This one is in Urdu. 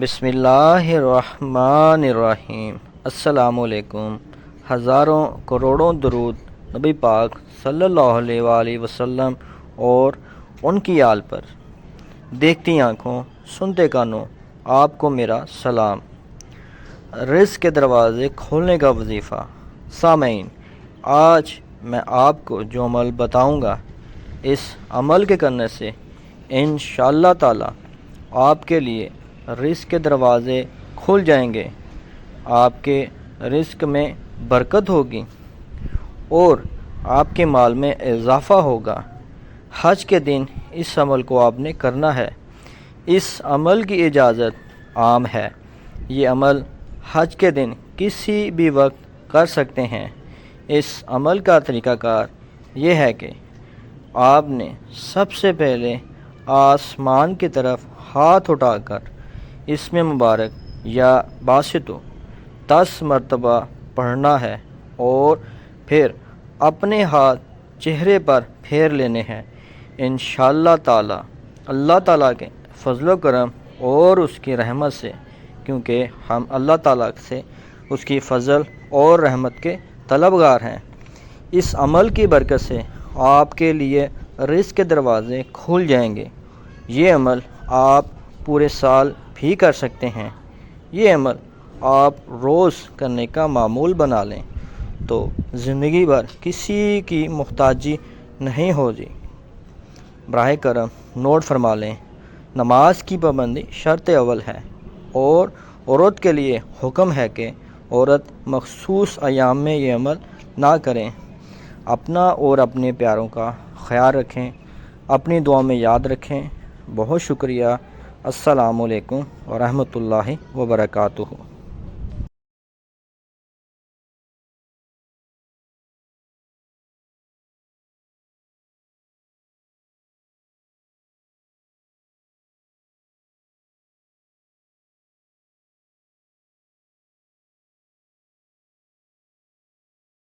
بسم اللہ الرحمن الرحیم۔ السلام علیکم۔ ہزاروں کروڑوں درود نبی پاک صلی اللہ علیہ وآلہ وسلم اور ان کی آل پر۔ دیکھتی آنکھوں سنتے کانوں آپ کو میرا سلام۔ رزق کے دروازے کھولنے کا وظیفہ۔ سامعین، آج میں آپ کو جو عمل بتاؤں گا، اس عمل کے کرنے سے انشاءاللہ تعالی آپ کے لیے رزق کے دروازے کھل جائیں گے، آپ کے رزق میں برکت ہوگی اور آپ کے مال میں اضافہ ہوگا۔ حج کے دن اس عمل کو آپ نے کرنا ہے۔ اس عمل کی اجازت عام ہے۔ یہ عمل حج کے دن کسی بھی وقت کر سکتے ہیں۔ اس عمل کا طریقہ کار یہ ہے کہ آپ نے سب سے پہلے آسمان کی طرف ہاتھ اٹھا کر اسم مبارک یا باسطو 10 مرتبہ پڑھنا ہے اور پھر اپنے ہاتھ چہرے پر پھیر لینے ہیں۔ انشاءاللہ تعالی اللہ تعالیٰ کے فضل و کرم اور اس کی رحمت سے، کیونکہ ہم اللہ تعالیٰ سے اس کی فضل اور رحمت کے طلبگار ہیں، اس عمل کی برکت سے آپ کے لیے رزق کے دروازے کھل جائیں گے۔ یہ عمل آپ پورے سال بھی کر سکتے ہیں۔ یہ عمل آپ روز کرنے کا معمول بنا لیں تو زندگی بھر کسی کی محتاجی نہیں ہوگی۔ براہ کرم نوٹ فرما لیں، نماز کی پابندی شرط اول ہے اور عورت کے لیے حکم ہے کہ عورت مخصوص ایام میں یہ عمل نہ کریں۔ اپنا اور اپنے پیاروں کا خیال رکھیں، اپنی دعا میں یاد رکھیں۔ بہت شکریہ۔ السلام علیکم ورحمۃ اللہ وبرکاتہ۔